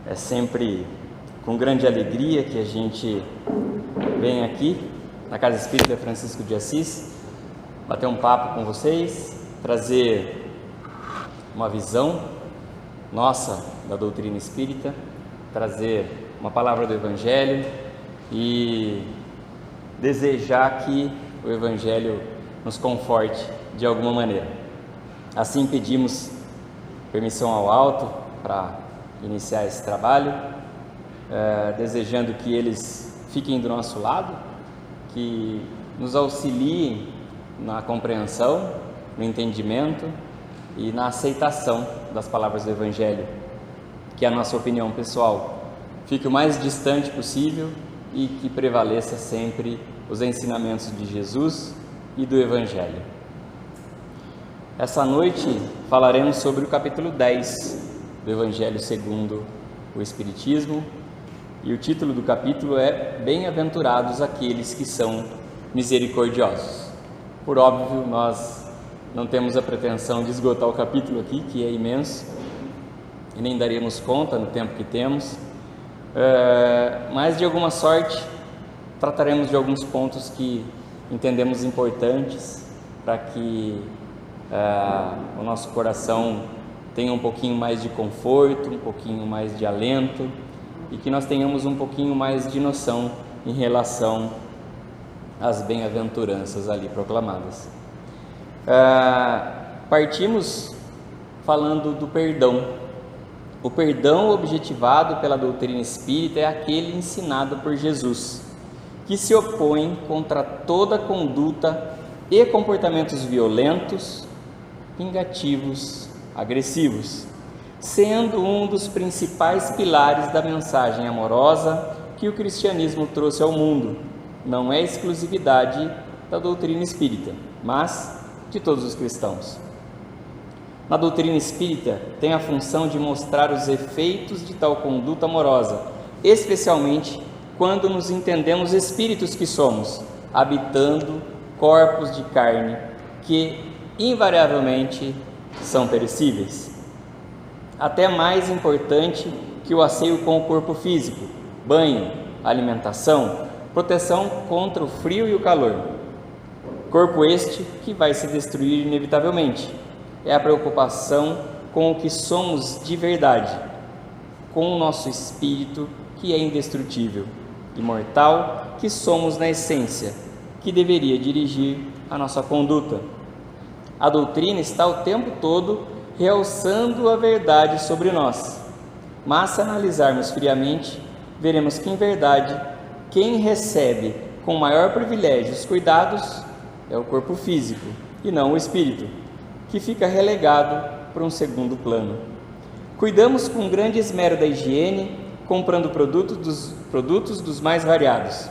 É sempre com grande alegria que a gente vem aqui na Casa Espírita Francisco de Assis bater um papo com vocês, trazer uma visão nossa da doutrina espírita, trazer uma palavra do Evangelho e desejar que o Evangelho nos conforte de alguma maneira. Assim pedimos permissão ao alto para iniciar esse trabalho, desejando que eles fiquem do nosso lado, que nos auxiliem na compreensão, no entendimento e na aceitação das palavras do Evangelho, que a nossa opinião pessoal fique o mais distante possível e que prevaleça sempre os ensinamentos de Jesus e do Evangelho. Essa noite falaremos sobre o capítulo 10 do Evangelho segundo o Espiritismo, e o título do capítulo é Bem-aventurados aqueles que são misericordiosos. Por óbvio, nós não temos a pretensão de esgotar o capítulo aqui, que é imenso, e nem daremos conta no tempo que temos, mas de alguma sorte trataremos de alguns pontos que entendemos importantes para que o nosso coração tenha um pouquinho mais de conforto, um pouquinho mais de alento e que nós tenhamos um pouquinho mais de noção em relação às bem-aventuranças ali proclamadas. Partimos falando do perdão. O perdão objetivado pela doutrina espírita é aquele ensinado por Jesus, que se opõe contra toda conduta e comportamentos violentos, vingativos, agressivos, sendo um dos principais pilares da mensagem amorosa que o cristianismo trouxe ao mundo. Não é exclusividade da doutrina espírita, mas de todos os cristãos. Na doutrina espírita tem a função de mostrar os efeitos de tal conduta amorosa, especialmente quando nos entendemos espíritos que somos, habitando corpos de carne que invariavelmente são perecíveis. Até mais importante que o asseio com o corpo físico, banho, alimentação, proteção contra o frio e o calor. Corpo este que vai se destruir inevitavelmente. É a preocupação com o que somos de verdade, com o nosso espírito que é indestrutível, imortal, que somos na essência, que deveria dirigir a nossa conduta. A doutrina está o tempo todo realçando a verdade sobre nós, mas se analisarmos friamente, veremos que em verdade quem recebe com maior privilégio os cuidados é o corpo físico e não o espírito, que fica relegado para um segundo plano. Cuidamos com grande esmero da higiene, comprando produtos dos mais variados.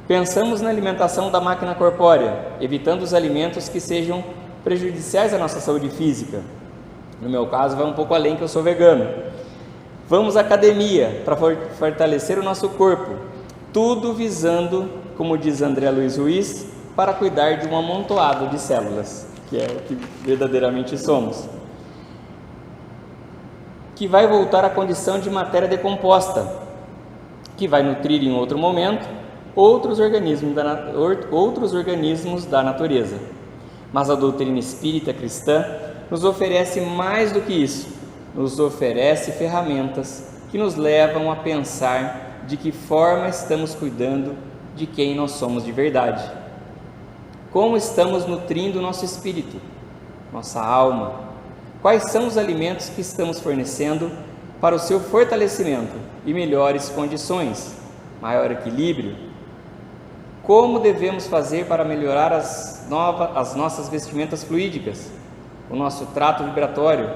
Pensamos na alimentação da máquina corpórea, evitando os alimentos que sejam prejudiciais à nossa saúde física. No meu caso, vai um pouco além, que eu sou vegano. Vamos à academia para fortalecer o nosso corpo, tudo visando, como diz André Luiz Ruiz, para cuidar de um amontoado de células, que é o que verdadeiramente somos, que vai voltar à condição de matéria decomposta, que vai nutrir em outro momento outros organismos da natureza. Mas a doutrina espírita cristã nos oferece mais do que isso, nos oferece ferramentas que nos levam a pensar de que forma estamos cuidando de quem nós somos de verdade. Como estamos nutrindo nosso espírito, nossa alma? Quais são os alimentos que estamos fornecendo para o seu fortalecimento e melhores condições, maior equilíbrio? Como devemos fazer para melhorar as nossas vestimentas fluídicas, o nosso trato vibratório?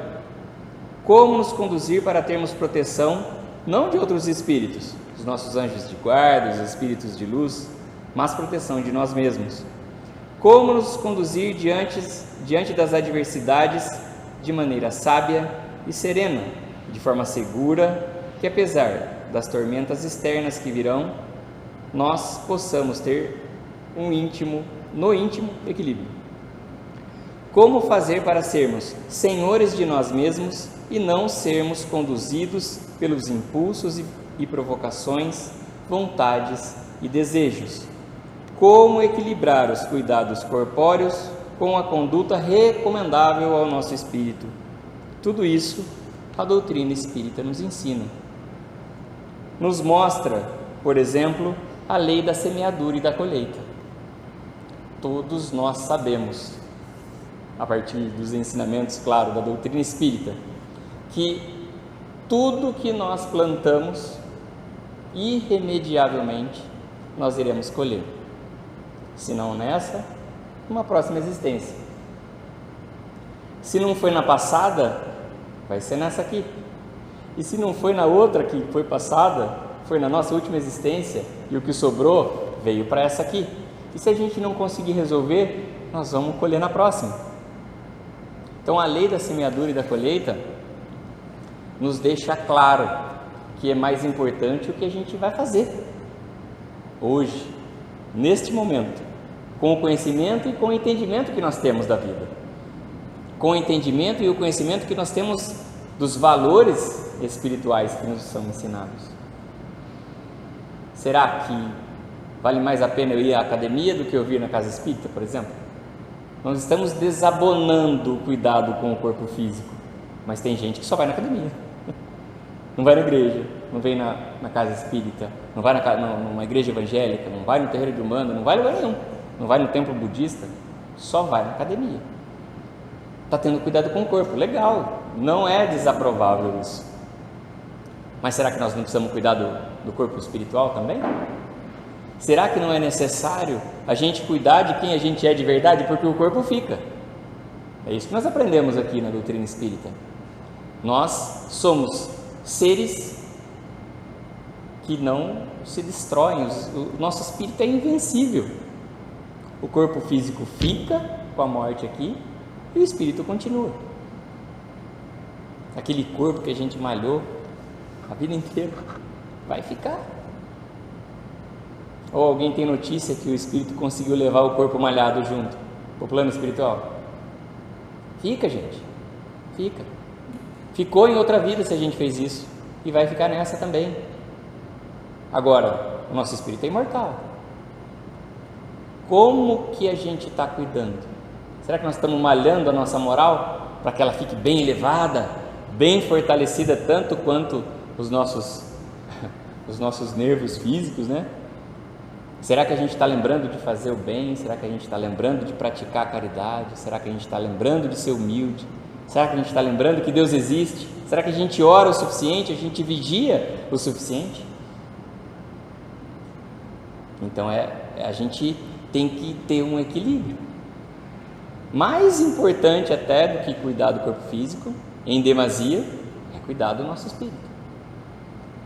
Como nos conduzir para termos proteção, não de outros espíritos, os nossos anjos de guarda, os espíritos de luz, mas proteção de nós mesmos? Como nos conduzir diante das adversidades de maneira sábia e serena, de forma segura, que apesar das tormentas externas que virão, nós possamos ter no íntimo equilíbrio. Como fazer para sermos senhores de nós mesmos e não sermos conduzidos pelos impulsos e provocações, vontades e desejos. Como equilibrar os cuidados corpóreos com a conduta recomendável ao nosso espírito. Tudo isso a doutrina espírita nos ensina. Nos mostra, por exemplo, a lei da semeadura e da colheita. Todos nós sabemos, a partir dos ensinamentos, claro, da doutrina espírita, que tudo que nós plantamos, irremediavelmente, nós iremos colher. Se não nessa, numa próxima existência. Se não foi na passada, vai ser nessa aqui. E se não foi na outra que foi passada, foi na nossa última existência, e o que sobrou veio para essa aqui. E se a gente não conseguir resolver, nós vamos colher na próxima. Então a lei da semeadura e da colheita nos deixa claro que é mais importante o que a gente vai fazer hoje, neste momento, com o conhecimento e com o entendimento que nós temos da vida, com o entendimento e o conhecimento que nós temos dos valores espirituais que nos são ensinados. Será que vale mais a pena eu ir à academia do que eu vir na casa espírita, por exemplo? Nós estamos desabonando o cuidado com o corpo físico, mas tem gente que só vai na academia, não vai na igreja, não vem na casa espírita, não vai numa igreja evangélica, não vai no terreiro de Umbanda, não vai em lugar nenhum, não vai no templo budista, só vai na academia. Está tendo cuidado com o corpo, legal, não é desaprovável isso. Mas será que nós não precisamos cuidar do corpo espiritual também? Será que não é necessário a gente cuidar de quem a gente é de verdade, porque o corpo fica? É isso que nós aprendemos aqui na doutrina espírita. Nós somos seres que não se destroem, o nosso espírito é invencível. O corpo físico fica com a morte aqui e o espírito continua. Aquele corpo que a gente malhou a vida inteira vai ficar. Ou alguém tem notícia que o espírito conseguiu levar o corpo malhado junto, o plano espiritual? Fica, gente, fica. Ficou em outra vida se a gente fez isso, e vai ficar nessa também. Agora, o nosso espírito é imortal. Como que a gente está cuidando? Será que nós estamos malhando a nossa moral para que ela fique bem elevada, bem fortalecida, tanto quanto os nossos nervos físicos, né? Será que a gente está lembrando de fazer o bem? Será que a gente está lembrando de praticar a caridade? Será que a gente está lembrando de ser humilde? Será que a gente está lembrando que Deus existe? Será que a gente ora o suficiente? A gente vigia o suficiente? Então a gente tem que ter um equilíbrio. Mais importante até do que cuidar do corpo físico, em demasia, é cuidar do nosso espírito.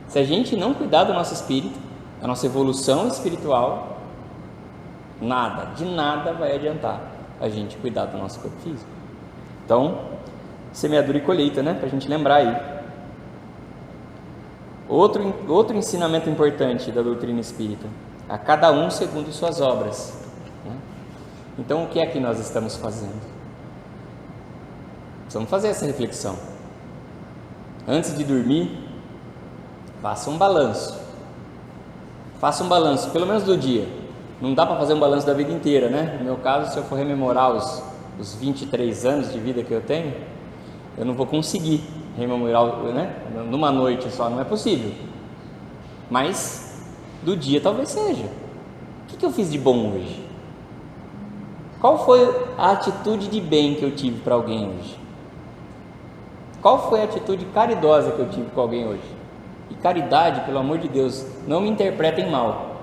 Se a gente não cuidar do nosso espírito, a nossa evolução espiritual, de nada vai adiantar a gente cuidar do nosso corpo físico. Então, semeadura e colheita, né? Para a gente lembrar aí. Outro ensinamento importante da doutrina espírita: a cada um segundo suas obras, né? Então, o que é que nós estamos fazendo? Precisamos fazer essa reflexão. Antes de dormir, faça um balanço. Faça um balanço, pelo menos do dia. Não dá para fazer um balanço da vida inteira, né? No meu caso, se eu for rememorar os 23 anos de vida que eu tenho, eu não vou conseguir rememorar, né? Numa noite só, não é possível. Mas do dia talvez seja. O que eu fiz de bom hoje? Qual foi a atitude de bem que eu tive para alguém hoje? Qual foi a atitude caridosa que eu tive com alguém hoje? E caridade, pelo amor de Deus, não me interpretem mal.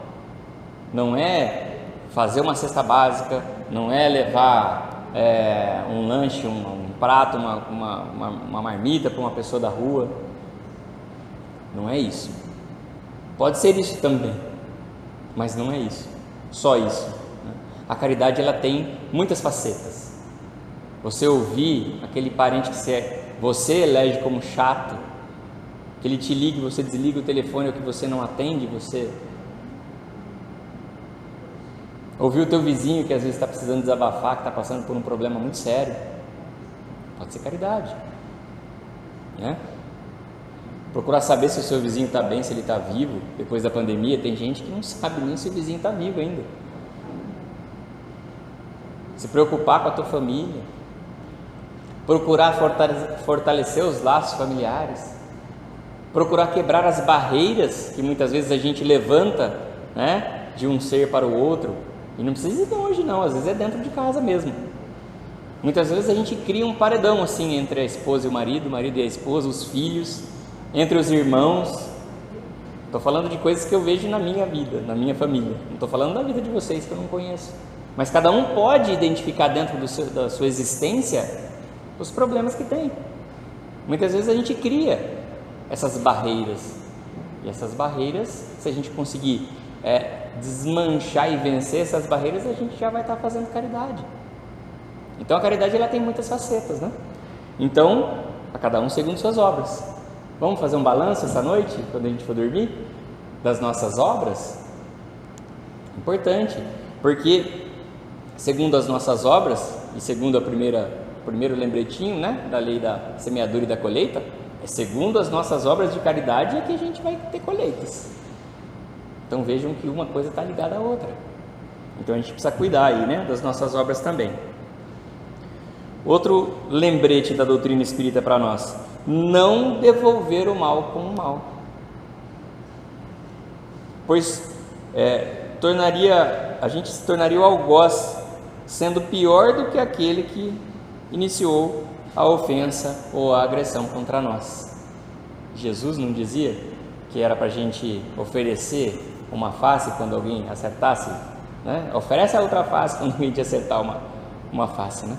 Não é fazer uma cesta básica, não é levar um lanche, um prato, uma marmita para uma pessoa da rua. Não é isso. Pode ser isso também, mas não é isso, só isso, né? A caridade, ela tem muitas facetas. Você ouvir aquele parente que você elege como chato, que ele te liga e você desliga o telefone, ou que você não atende, você ouvir o teu vizinho que às vezes está precisando desabafar, que está passando por um problema muito sério, pode ser caridade. né? Procurar saber se o seu vizinho está bem, se ele está vivo. Depois da pandemia, tem gente que não sabe nem se o vizinho está vivo ainda. Se preocupar com a tua família. Procurar fortalecer os laços familiares. Procurar quebrar as barreiras que muitas vezes a gente levanta, né, de um ser para o outro. E não precisa ir longe não, às vezes é dentro de casa mesmo. Muitas vezes a gente cria um paredão assim entre a esposa e o marido e a esposa, os filhos, entre os irmãos. Estou falando de coisas que eu vejo na minha vida, na minha família. Não estou falando da vida de vocês que eu não conheço. Mas cada um pode identificar dentro da sua existência os problemas que tem. Muitas vezes a gente cria essas barreiras. E essas barreiras, se a gente conseguir desmanchar e vencer essas barreiras, a gente já vai estar fazendo caridade. Então a caridade ela tem muitas facetas, né? Então, a cada um segundo suas obras. Vamos fazer um balanço essa noite, quando a gente for dormir, das nossas obras? Importante, porque segundo as nossas obras, e segundo o primeiro lembretinho, né, da lei da semeadura e da colheita, segundo as nossas obras de caridade é que a gente vai ter colheitas. Então vejam que uma coisa está ligada à outra. Então a gente precisa cuidar aí, né, das nossas obras também. Outro lembrete da doutrina espírita para nós: não devolver o mal com o mal, pois a gente se tornaria o algoz, sendo pior do que aquele que iniciou a ofensa ou a agressão contra nós. Jesus não dizia que era para a gente oferecer uma face quando alguém acertasse, né? Oferece a outra face quando alguém te acertar uma face, né?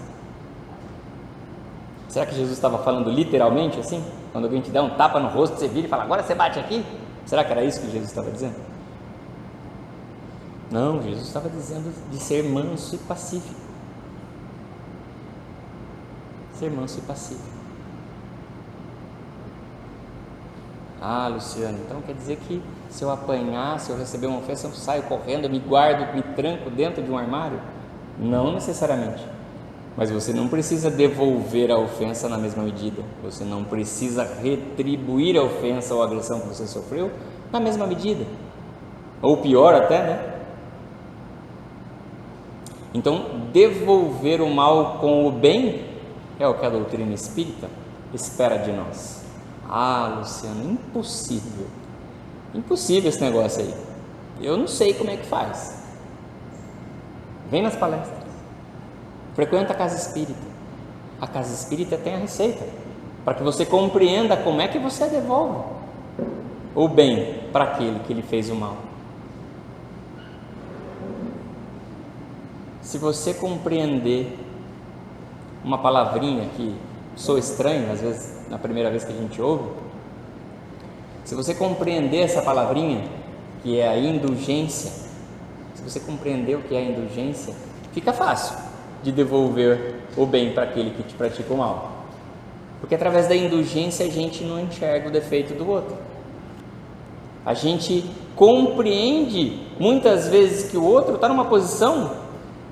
Será que Jesus estava falando literalmente assim? Quando alguém te dá um tapa no rosto, você vira e fala, agora você bate aqui? Será que era isso que Jesus estava dizendo? Não, Jesus estava dizendo de ser manso e pacífico. Ser manso e pacífico. Ah, Luciano, então quer dizer que se eu apanhar, se eu receber uma ofensa, eu saio correndo, eu me guardo, me tranco dentro de um armário? Não necessariamente. Mas você não precisa devolver a ofensa na mesma medida. Você não precisa retribuir a ofensa ou a agressão que você sofreu na mesma medida. Ou pior até, né? Então, devolver o mal com o bem é o que a doutrina espírita espera de nós. Ah, Luciano, impossível. Impossível esse negócio aí. Eu não sei como é que faz. Vem nas palestras. Frequenta a casa espírita. A casa espírita tem a receita para que você compreenda como é que você devolve o bem para aquele que lhe fez o mal. Se você compreender uma palavrinha que soa estranha, às vezes na primeira vez que a gente ouve, se você compreender essa palavrinha, que é a indulgência, se você compreender o que é a indulgência, fica fácil de devolver o bem para aquele que te pratica o mal, porque através da indulgência a gente não enxerga o defeito do outro, a gente compreende muitas vezes que o outro está numa posição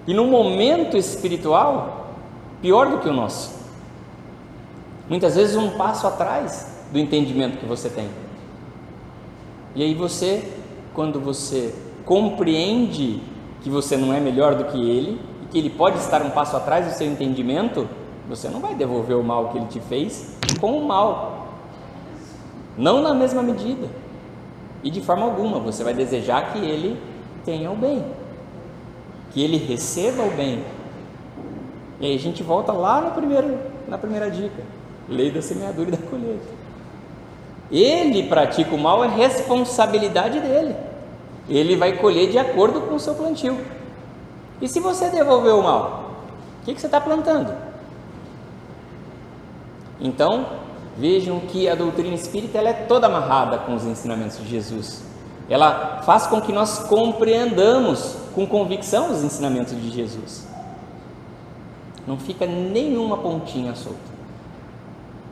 e num momento espiritual pior do que o nosso, muitas vezes um passo atrás do entendimento que você tem. E aí você, quando você compreende que você não é melhor do que ele, que ele pode estar um passo atrás do seu entendimento, você não vai devolver o mal que ele te fez com o mal, não na mesma medida, e de forma alguma você vai desejar que ele tenha o bem, que ele receba o bem. E aí a gente volta lá na primeira dica, lei da semeadura e da colheita. Ele pratica o mal, é responsabilidade dele, ele vai colher de acordo com o seu plantio. E se você devolver o mal, o que você está plantando? Então, vejam que a doutrina espírita ela é toda amarrada com os ensinamentos de Jesus. Ela faz com que nós compreendamos com convicção os ensinamentos de Jesus. Não fica nenhuma pontinha solta.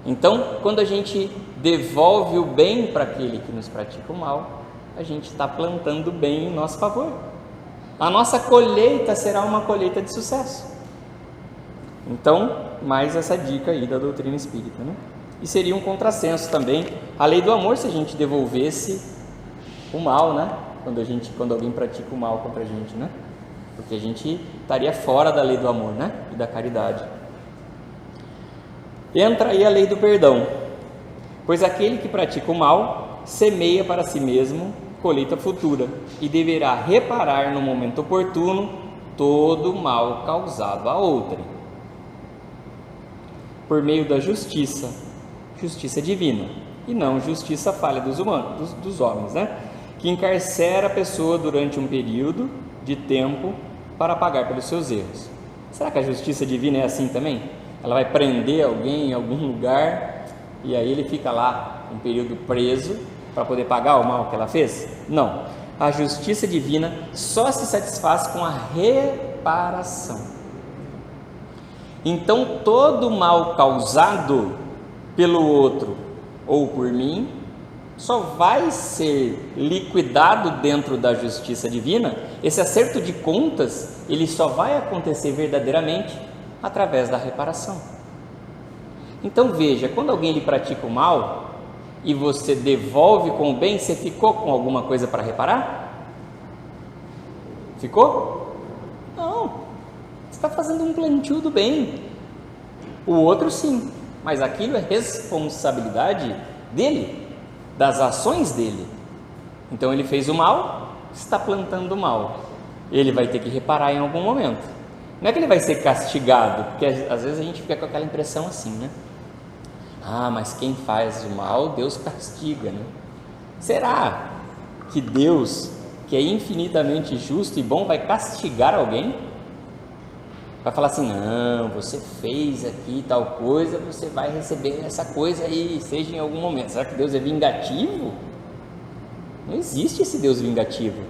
Então, quando a gente devolve o bem para aquele que nos pratica o mal, a gente está plantando o bem em nosso favor. A nossa colheita será uma colheita de sucesso. Então, mais essa dica aí da doutrina espírita, né? E seria um contrassenso também a lei do amor se a gente devolvesse o mal, né? Quando alguém pratica o mal contra a gente, né? Porque a gente estaria fora da lei do amor, né? E da caridade. Entra aí a lei do perdão, pois aquele que pratica o mal semeia para si mesmo colheita futura e deverá reparar no momento oportuno todo o mal causado a outrem. Por meio da justiça divina, e não justiça falha dos homens, né? Que encarcera a pessoa durante um período de tempo para pagar pelos seus erros. Será que a justiça divina é assim também? Ela vai prender alguém em algum lugar e aí ele fica lá um período preso para poder pagar o mal que ela fez? Não. A justiça divina só se satisfaz com a reparação. Então, todo mal causado pelo outro ou por mim só vai ser liquidado dentro da justiça divina. Esse acerto de contas, ele só vai acontecer verdadeiramente através da reparação. Então veja, quando alguém lhe pratica o mal e você devolve com o bem, você ficou com alguma coisa para reparar? Ficou? Não, você está fazendo um plantio do bem. O outro sim, mas aquilo é responsabilidade dele, das ações dele. Então ele fez o mal, está plantando o mal, ele vai ter que reparar em algum momento. Não é que ele vai ser castigado, porque às vezes a gente fica com aquela impressão assim, né? Ah, mas quem faz o mal, Deus castiga, né? Será que Deus, que é infinitamente justo e bom, vai castigar alguém? Vai falar assim, não, você fez aqui tal coisa, você vai receber essa coisa aí, seja em algum momento. Será que Deus é vingativo? Não existe esse Deus vingativo.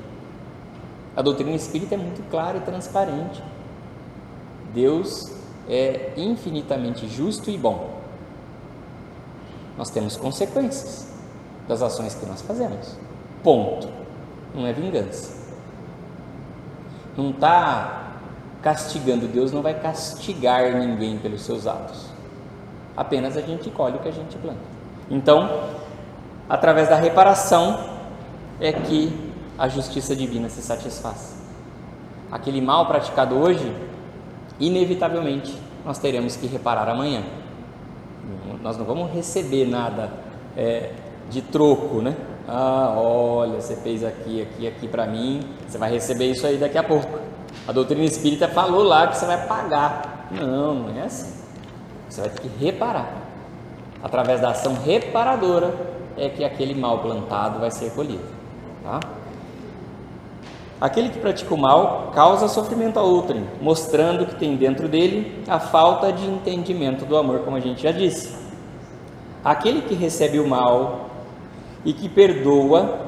A doutrina espírita é muito clara e transparente. Deus é infinitamente justo e bom. Nós temos consequências das ações que nós fazemos. Ponto. Não é vingança. Não está castigando. Deus não vai castigar ninguém pelos seus atos. Apenas a gente colhe o que a gente planta. Então, através da reparação é que a justiça divina se satisfaz. Aquele mal praticado hoje, inevitavelmente, nós teremos que reparar amanhã. Nós não vamos receber nada de troco, né? Ah, olha, você fez aqui para mim, você vai receber isso aí daqui a pouco. A doutrina espírita falou lá que você vai pagar. Não, não é assim. Você vai ter que reparar. Através da ação reparadora é que aquele mal plantado vai ser colhido, tá? Aquele que pratica o mal causa sofrimento a outrem, mostrando que tem dentro dele a falta de entendimento do amor, como a gente já disse. Aquele que recebe o mal e que perdoa,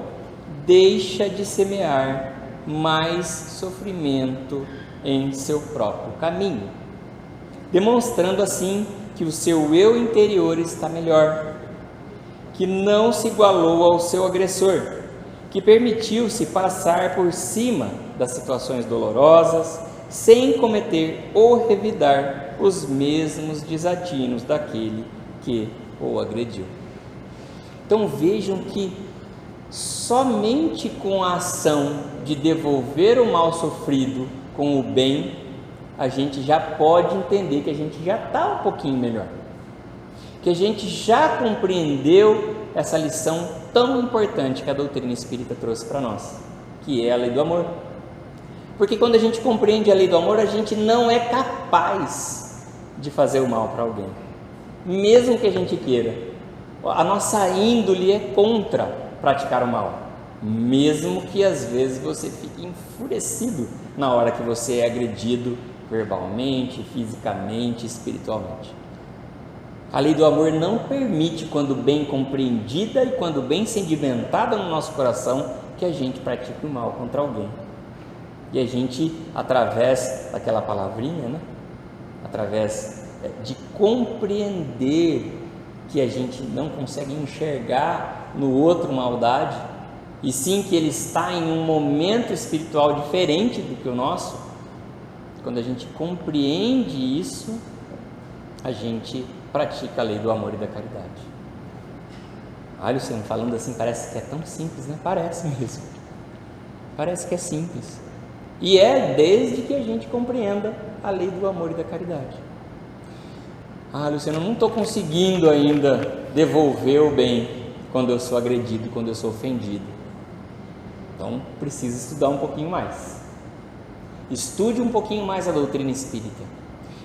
deixa de semear mais sofrimento em seu próprio caminho, demonstrando assim que o seu eu interior está melhor, que não se igualou ao seu agressor, que permitiu-se passar por cima das situações dolorosas, sem cometer ou revidar os mesmos desatinos daquele que o agrediu. Então vejam que somente com a ação de devolver o mal sofrido com o bem, a gente já pode entender que a gente já está um pouquinho melhor, que a gente já compreendeu essa lição tão importante que a doutrina espírita trouxe para nós, que é a lei do amor. Porque quando a gente compreende a lei do amor, a gente não é capaz de fazer o mal para alguém, mesmo que a gente queira. A nossa índole é contra praticar o mal, mesmo que às vezes você fique enfurecido na hora que você é agredido verbalmente, fisicamente, espiritualmente. A lei do amor não permite, quando bem compreendida e quando bem sedimentada no nosso coração, que a gente pratique o mal contra alguém. E a gente, através daquela palavrinha, né? Através de compreender que a gente não consegue enxergar no outro maldade, e sim que ele está em um momento espiritual diferente do que o nosso, quando a gente compreende isso, a gente pratica a lei do amor e da caridade. Ah, Luciano, falando assim parece que é tão simples, né? Parece mesmo. Parece que é simples. E é desde que a gente compreenda a lei do amor e da caridade. Ah, Luciano, eu não estou conseguindo ainda devolver o bem quando eu sou agredido, quando eu sou ofendido. Então, precisa estudar um pouquinho mais. Estude um pouquinho mais a doutrina espírita.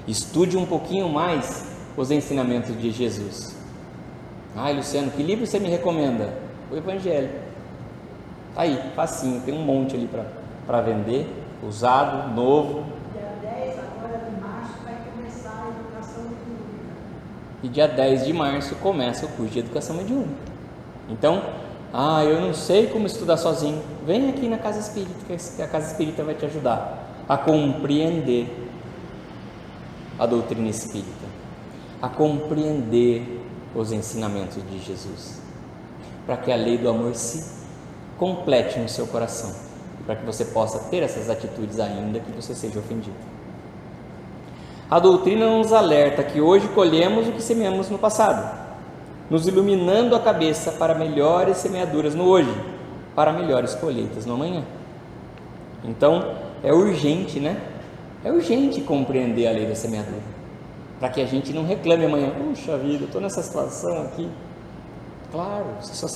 Estude um pouquinho mais os ensinamentos de Jesus. Ah, Luciano, que livro você me recomenda? O Evangelho. Aí, facinho, tem um monte ali para vender, usado, novo. Dia 10 agora de março vai começar a educação mediúnica. E dia 10 de março começa o curso de educação mediúnica. Então, eu não sei como estudar sozinho. Vem aqui na Casa Espírita, que a Casa Espírita vai te ajudar a compreender a doutrina espírita, a compreender os ensinamentos de Jesus, para que a lei do amor se complete no seu coração, para que você possa ter essas atitudes ainda que você seja ofendido. A doutrina nos alerta que hoje colhemos o que semeamos no passado, nos iluminando a cabeça para melhores semeaduras no hoje, para melhores colheitas no amanhã. Então, é urgente, né? É urgente compreender a lei da semeadura, para que a gente não reclame amanhã. Puxa vida, eu estou nessa situação aqui. Claro, você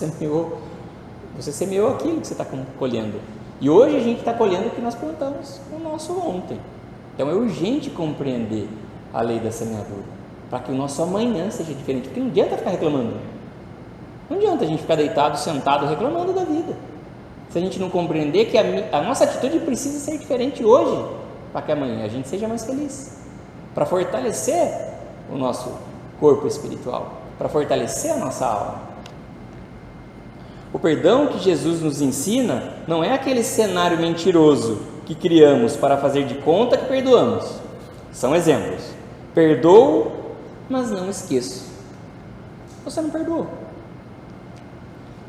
semeou aquilo que você está colhendo. E hoje a gente está colhendo o que nós plantamos no nosso ontem. Então é urgente compreender a lei da semeadura, para que o nosso amanhã seja diferente. Porque não adianta ficar reclamando. Não adianta a gente ficar deitado, sentado, reclamando da vida. Se a gente não compreender que a nossa atitude precisa ser diferente hoje, para que amanhã a gente seja mais feliz, para fortalecer o nosso corpo espiritual, para fortalecer a nossa alma. O perdão que Jesus nos ensina não é aquele cenário mentiroso que criamos para fazer de conta que perdoamos. São exemplos. Perdoo, mas não esqueço. Você não perdoou.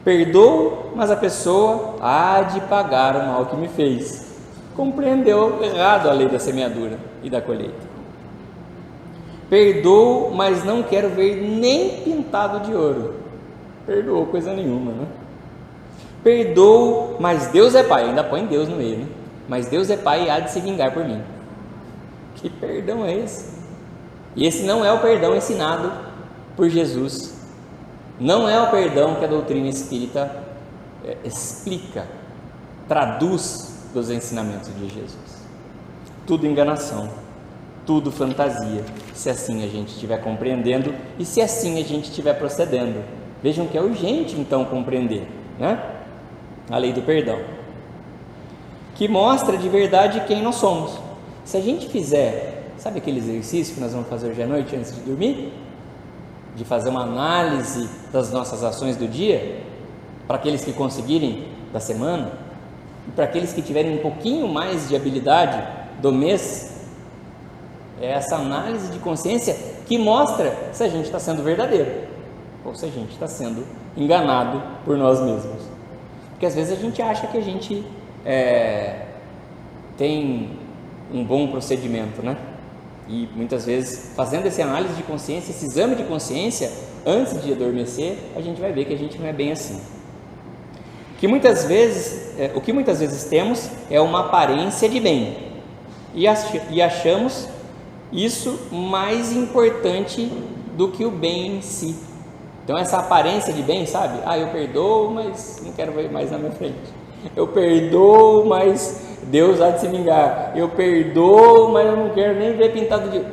Perdoo, mas a pessoa há de pagar o mal que me fez. Compreendeu errado a lei da semeadura e da colheita. Perdoo, mas não quero ver nem pintado de ouro. Perdoou coisa nenhuma, né? Perdoo, mas Deus é Pai. Ainda põe Deus no meio, né? Mas Deus é Pai e há de se vingar por mim. Que perdão é esse? E esse não é o perdão ensinado por Jesus. Não é o perdão que a doutrina espírita explica, traduz dos ensinamentos de Jesus. Tudo enganação, tudo fantasia, se assim a gente estiver compreendendo e se assim a gente estiver procedendo. Vejam que é urgente então compreender, né? A lei do perdão, que mostra de verdade quem nós somos. Se a gente fizer, sabe aquele exercício que nós vamos fazer hoje à noite antes de dormir? De fazer uma análise das nossas ações do dia, para aqueles que conseguirem da semana, e para aqueles que tiverem um pouquinho mais de habilidade do mês, é essa análise de consciência que mostra se a gente está sendo verdadeiro, ou se a gente está sendo enganado por nós mesmos. Porque às vezes a gente acha que a gente tem um bom procedimento, né? E muitas vezes, fazendo essa análise de consciência, esse exame de consciência, antes de adormecer, a gente vai ver que a gente não é bem assim. O que muitas vezes temos é uma aparência de bem, e achamos isso mais importante do que o bem em si. Então essa aparência de bem, sabe? Eu perdoo, mas não quero ver mais na minha frente. Eu perdoo, mas Deus há de se vingar. Eu perdoo, mas eu não quero nem ver pintado de...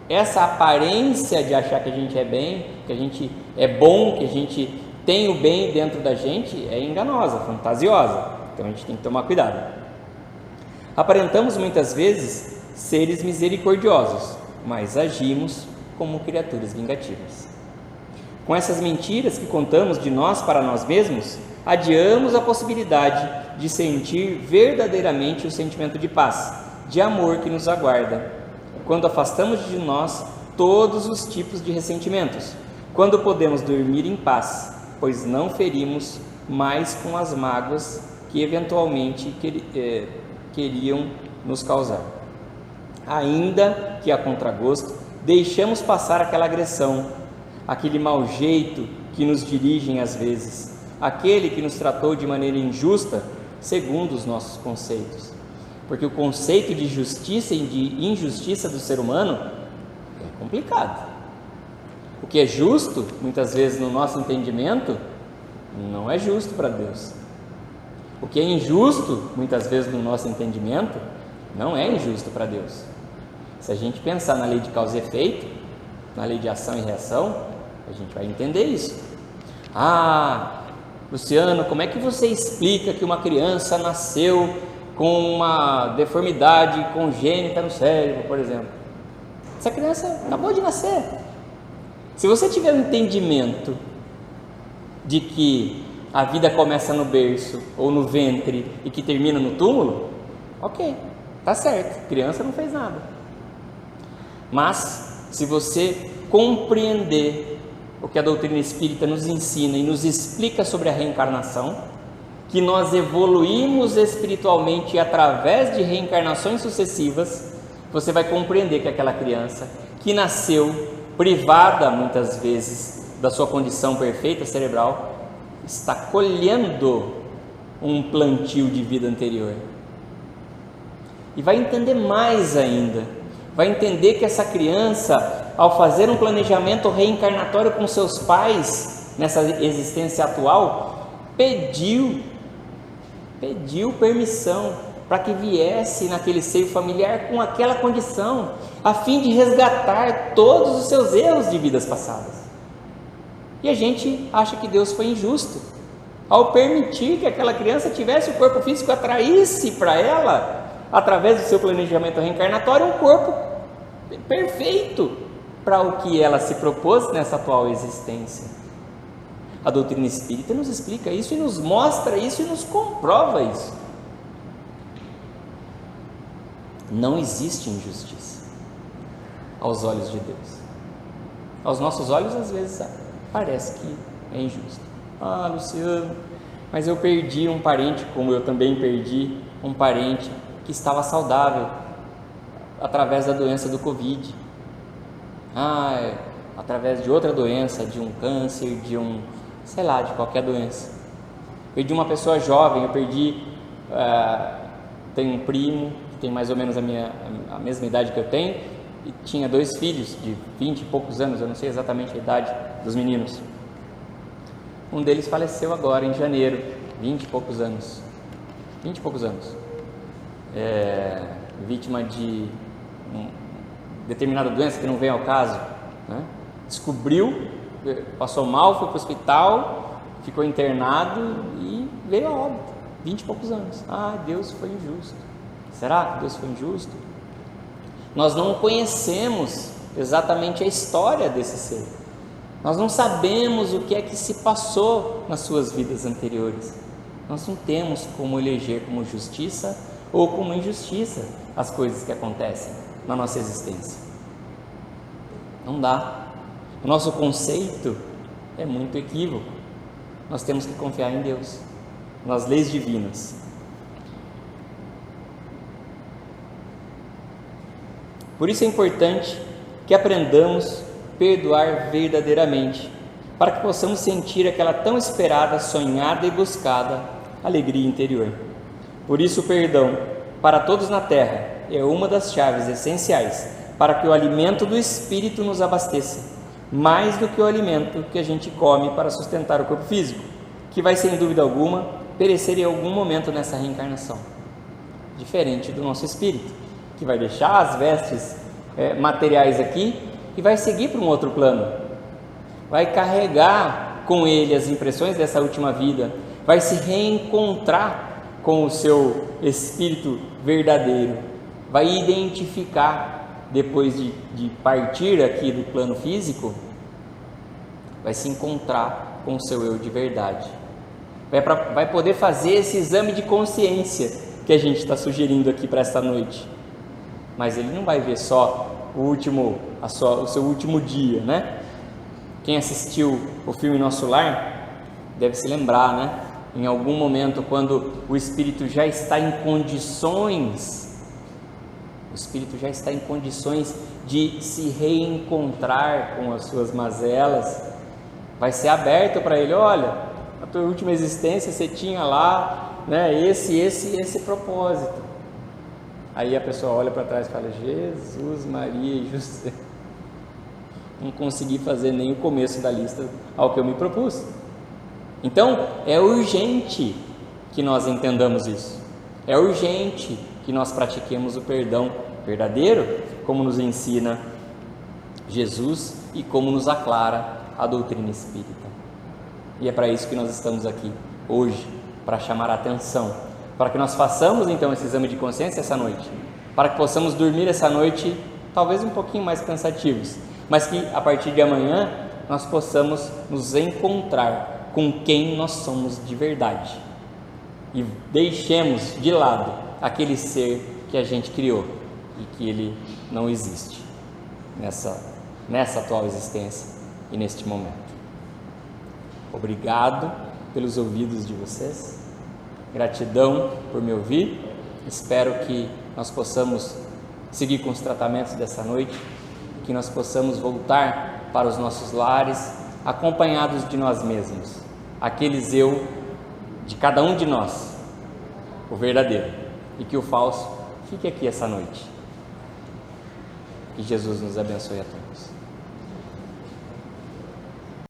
Essa aparência de achar que a gente é bem, que a gente é bom, que a gente tem o bem dentro da gente, é enganosa, fantasiosa. Então a gente tem que tomar cuidado. Aparentamos muitas vezes seres misericordiosos, mas agimos como criaturas vingativas. Com essas mentiras que contamos de nós para nós mesmos, adiamos a possibilidade de sentir verdadeiramente o sentimento de paz, de amor que nos aguarda, quando afastamos de nós todos os tipos de ressentimentos, quando podemos dormir em paz, pois não ferimos mais com as mágoas que eventualmente queriam nos causar. Ainda que a contragosto, deixamos passar aquela agressão, aquele mau jeito que nos dirigem às vezes, aquele que nos tratou de maneira injusta, segundo os nossos conceitos. Porque o conceito de justiça e de injustiça do ser humano é complicado. O que é justo, muitas vezes no nosso entendimento, não é justo para Deus. O que é injusto, muitas vezes no nosso entendimento, não é injusto para Deus. Se a gente pensar na lei de causa e efeito, na lei de ação e reação, a gente vai entender isso. Luciano, como é que você explica que uma criança nasceu com uma deformidade congênita no cérebro, por exemplo? Essa criança acabou de nascer. Se você tiver um entendimento de que a vida começa no berço ou no ventre e que termina no túmulo, ok, tá certo, criança não fez nada. Mas se você compreender o que a doutrina espírita nos ensina e nos explica sobre a reencarnação, que nós evoluímos espiritualmente através de reencarnações sucessivas, você vai compreender que aquela criança que nasceu privada muitas vezes da sua condição perfeita cerebral, está colhendo um plantio de vida anterior. E vai entender mais ainda, vai entender que essa criança, ao fazer um planejamento reencarnatório com seus pais, nessa existência atual, pediu permissão para que viesse naquele seio familiar com aquela condição, a fim de resgatar todos os seus erros de vidas passadas. E a gente acha que Deus foi injusto ao permitir que aquela criança tivesse o corpo físico, atraísse para ela, através do seu planejamento reencarnatório, um corpo perfeito para o que ela se propôs nessa atual existência. A doutrina espírita nos explica isso e nos mostra isso e nos comprova isso. Não existe injustiça aos olhos de Deus. Aos nossos olhos, às vezes, parece que é injusto. Luciano, mas eu perdi um parente, como eu também perdi um parente que estava saudável através da doença do Covid. Através de outra doença, de um câncer, de qualquer doença. Perdi uma pessoa jovem, eu perdi, tenho um primo que tem mais ou menos a mesma idade que eu tenho, e tinha 2 filhos de 20 e poucos anos, eu não sei exatamente a idade dos meninos. Um deles faleceu agora em janeiro, 20 e poucos anos. Vítima de determinada doença que não vem ao caso, né? Descobriu, passou mal, foi para o hospital, ficou internado e veio a óbito, 20 e poucos anos. Deus foi injusto. Será que Deus foi injusto? Nós não conhecemos exatamente a história desse ser. Nós não sabemos o que é que se passou nas suas vidas anteriores. Nós não temos como eleger como justiça ou como injustiça as coisas que acontecem na nossa existência. Não dá. O nosso conceito é muito equívoco. Nós temos que confiar em Deus, nas leis divinas. Por isso é importante que aprendamos a perdoar verdadeiramente, para que possamos sentir aquela tão esperada, sonhada e buscada alegria interior. Por isso o perdão para todos na terra é uma das chaves essenciais para que o alimento do Espírito nos abasteça, mais do que o alimento que a gente come para sustentar o corpo físico, que vai sem dúvida alguma perecer em algum momento nessa reencarnação, diferente do nosso espírito, que vai deixar as vestes materiais aqui e vai seguir para um outro plano, vai carregar com ele as impressões dessa última vida, vai se reencontrar com o seu espírito verdadeiro, vai identificar, depois de partir aqui do plano físico, vai se encontrar com o seu eu de verdade, vai poder fazer esse exame de consciência que a gente está sugerindo aqui para esta noite. Mas ele não vai ver só o seu último dia, né? Quem assistiu o filme Nosso Lar deve se lembrar, né? Em algum momento, quando o espírito já está em condições de se reencontrar com as suas mazelas, vai ser aberto para ele. Olha, na tua última existência você tinha lá, né, esse propósito. Aí a pessoa olha para trás e fala: Jesus, Maria e José, não consegui fazer nem o começo da lista ao que eu me propus. Então é urgente que nós entendamos isso, é urgente que nós pratiquemos o perdão verdadeiro, como nos ensina Jesus e como nos aclara a doutrina espírita. E é para isso que nós estamos aqui hoje, para chamar a atenção, para que nós façamos então esse exame de consciência essa noite, para que possamos dormir essa noite talvez um pouquinho mais cansativos, mas que a partir de amanhã nós possamos nos encontrar com quem nós somos de verdade e deixemos de lado aquele ser que a gente criou e que ele não existe nessa atual existência e neste momento. Obrigado pelos ouvidos de vocês, gratidão por me ouvir. Espero que nós possamos seguir com os tratamentos dessa noite, que nós possamos voltar para os nossos lares acompanhados de nós mesmos, aqueles eu de cada um de nós, o verdadeiro, e que o falso fique aqui essa noite. Que Jesus nos abençoe a todos.